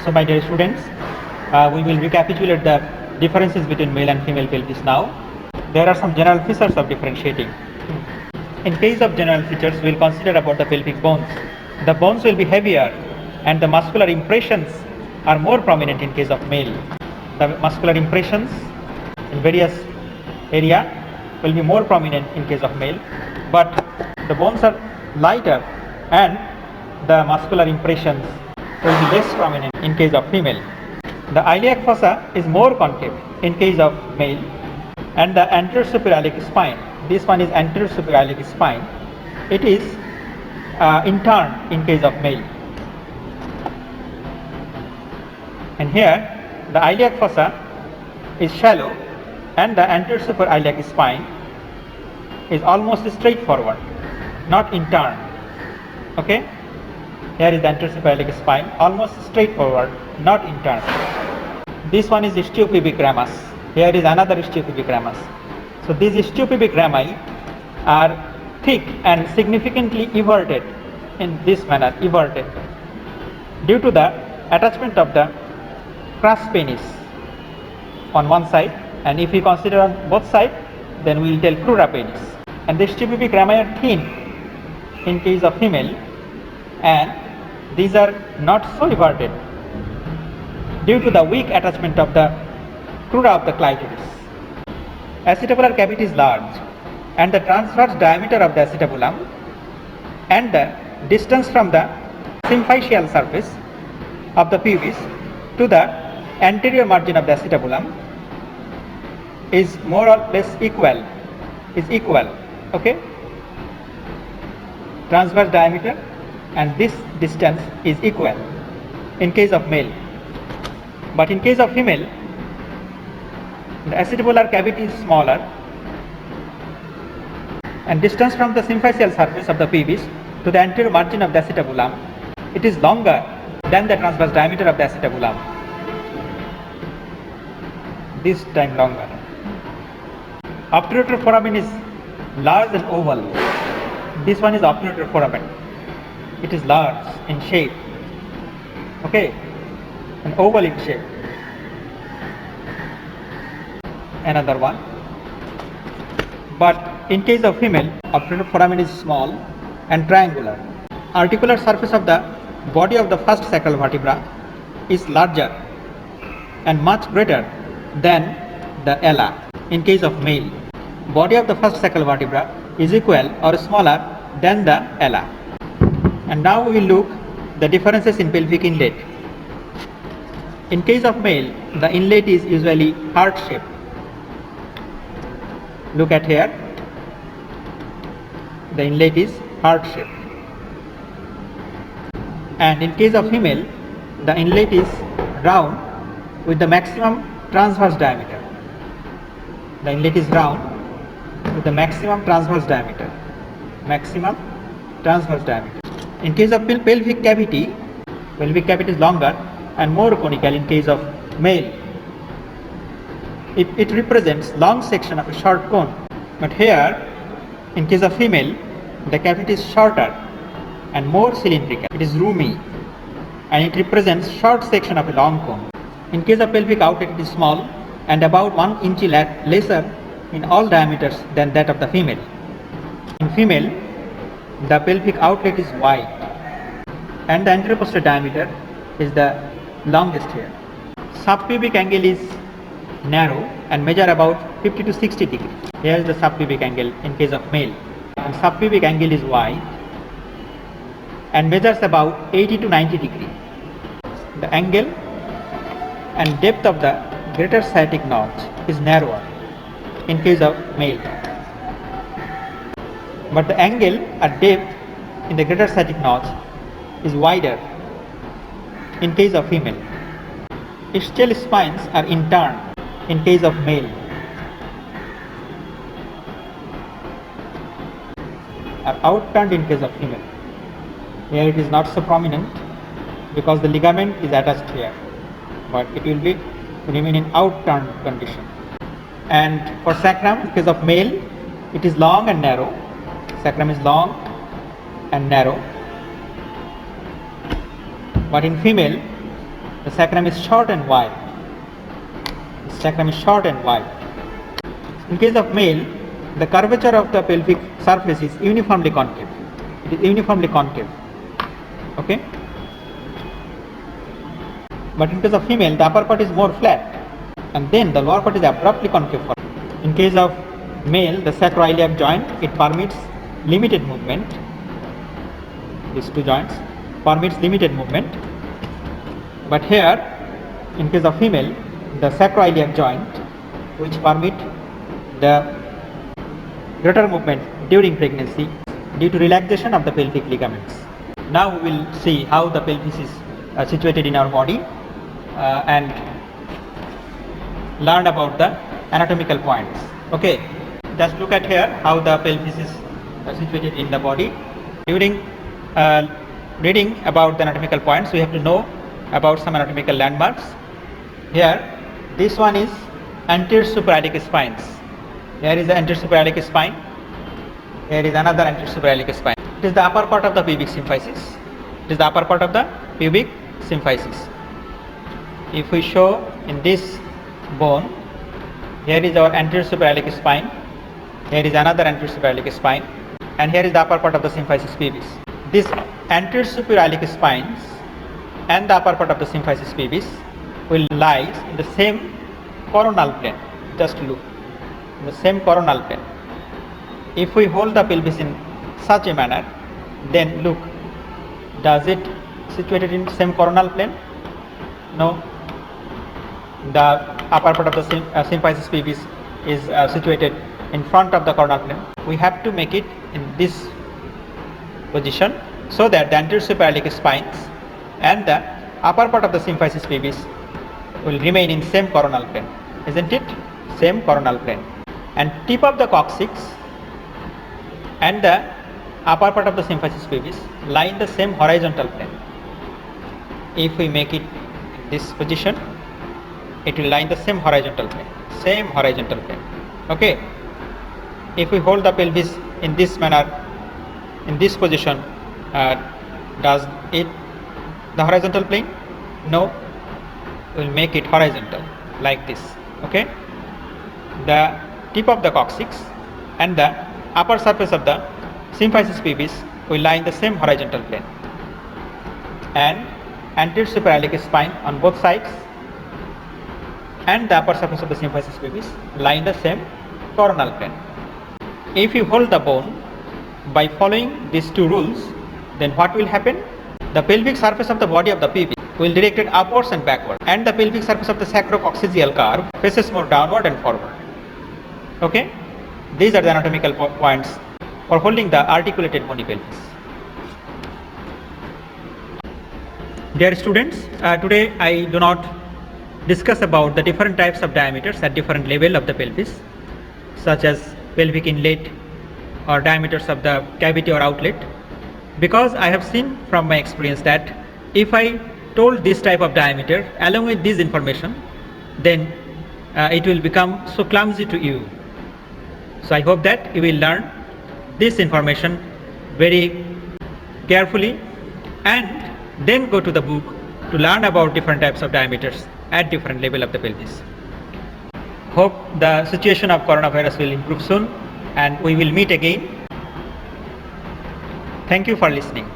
So my dear students, we will recapitulate the differences between male and female pelvis now. There are some general features of differentiating. In case of general features, we will consider about the pelvic bones. The bones will be heavier and the muscular impressions are more prominent in case of male. The muscular impressions in various area will be more prominent in case of male, but the bones are lighter and the muscular impressions will be less prominent in case of female. The iliac fossa is more concave in case of male, and the anterior superior iliac spine, this one is anterior superior iliac spine, it is interned in case of male. And here the iliac fossa is shallow and the anterior superior iliac spine is almost straightforward, not interned. Okay, here is the anterior superior iliac spine, almost straightforward, not interned. This one is istiopubic ramus. Here is another istiopubic ramus. So these istiopubic rami are thick and significantly everted in this manner, everted, due to the attachment of the crus penis on one side, and if we consider on both sides, then we will tell crura penis. And the istiopubic rami are thin in case of female, and these are not so everted due to the weak attachment of the crura of the clitoris. Acetabular cavity is large, and the transverse diameter of the acetabulum and the distance from the symphysial surface of the pubis to the anterior margin of the acetabulum is more or less equal, okay? Transverse diameter and this distance is equal in case of male, but in case of female, the acetabular cavity is smaller and distance from the symphysial surface of the pubis to the anterior margin of the acetabulum, it is longer than the transverse diameter of the acetabulum, this time longer. Obturator foramen is large and oval. This one is obturator foramen. It is large in shape, okay, and oval in shape. Another one. But in case of female, obturator foramen is small and triangular. Articular surface of the body of the first sacral vertebra is larger and much greater than the ala. In case of male, body of the first sacral vertebra is equal or smaller than the ala. And now we will look the differences in pelvic inlet. In case of male, the inlet is usually heart shaped. Look at here, the inlet is heart shaped. And in case of female, the inlet is round with the maximum transverse diameter. The inlet is round with the maximum transverse diameter. In case of pelvic cavity is longer and more conical in case of male. It represents long section of a short cone, but here in case of female, the cavity is shorter and more cylindrical. It is roomy and it represents short section of a long cone. In case of pelvic outlet, it is small and about 1 inch lesser in all diameters than that of the female. In female, the pelvic outlet is wide and the anterior posterior diameter is the longest here. Subpubic angle is narrow and measure about 50 to 60 degrees. Here is the subpubic angle in case of male. And subpubic angle is wide and measures about 80 to 90 degrees. The angle and depth of the greater sciatic notch is narrower in case of male, but the angle at depth in the greater sciatic notch is wider in case of female. Ischial spines are interned in case of male, are outturned in case of female. Here it is not so prominent because the ligament is attached here, but it will be remain in outturned condition. And for sacrum, in case of male, it is long and narrow. Sacrum is long and narrow, but in female The sacrum is short and wide. The sacrum is short and wide. In case of male, the curvature of the pelvic surface is uniformly concave. It is uniformly concave. Okay. But in case of female, the upper part is more flat, and then the lower part is abruptly concave. In case of male, the sacroiliac joint, it permits limited movement. These two joints permits limited movement. But here, in case of female, the sacroiliac joint, which permit the greater movement during pregnancy due to relaxation of the pelvic ligaments. Now we will see how the pelvis is situated in our body and learn about the anatomical points. Okay, just look at here how the pelvis is situated in the body. During reading about the anatomical points, we have to know about some anatomical landmarks. Here, this one is anterior suprailiac spines. Here is the anterior suprailiac spine. Here is another anterior suprailiac spine. It is the upper part of the pubic symphysis. It is the upper part of the pubic symphysis. If we show in this bone, here is our anterior suprailiac spine. Here is another anterior suprailiac spine, and here is the upper part of the symphysis pubis. This anterior suprailiac spines and the upper part of the symphysis pubis will lie in the same coronal plane. Just look, in the same coronal plane. If we hold the pelvis in such a manner, then look, does it situated in same coronal plane? No. The upper part of the symphysis pubis is situated in front of the coronal plane. We have to make it in this position so that the anterior suprailiac spines and the upper part of the symphysis pubis will remain in same coronal plane, isn't it? Same coronal plane. And tip of the coccyx and the upper part of the symphysis pubis lie in the same horizontal plane. If we make it in this position, it will lie in the same horizontal plane. Same horizontal plane. Okay. If we hold the pelvis in this manner, in this position, does it the horizontal plane? No. We'll make it horizontal like this. Okay. The tip of the coccyx and the upper surface of the symphysis pubis will lie in the same horizontal plane, and anterior suprailiac spine on both sides and the upper surface of the symphysis pubis lie in the same coronal plane. If you hold the bone by following these two rules, then what will happen? The pelvic surface of the body of the pubis will directed upwards and backward, and the pelvic surface of the sacrococcygeal curve faces more downward and forward. Okay, these are the anatomical points for holding the articulated bony pelvis. Dear students, today I do not discuss about the different types of diameters at different level of the pelvis, such as pelvic inlet or diameters of the cavity or outlet, because I have seen from my experience that if I told this type of diameter along with this information, then it will become so clumsy to you. So I hope that you will learn this information very carefully and then go to the book to learn about different types of diameters at different level of the pelvis. Hope the situation of coronavirus will improve soon and we will meet again. Thank you for listening.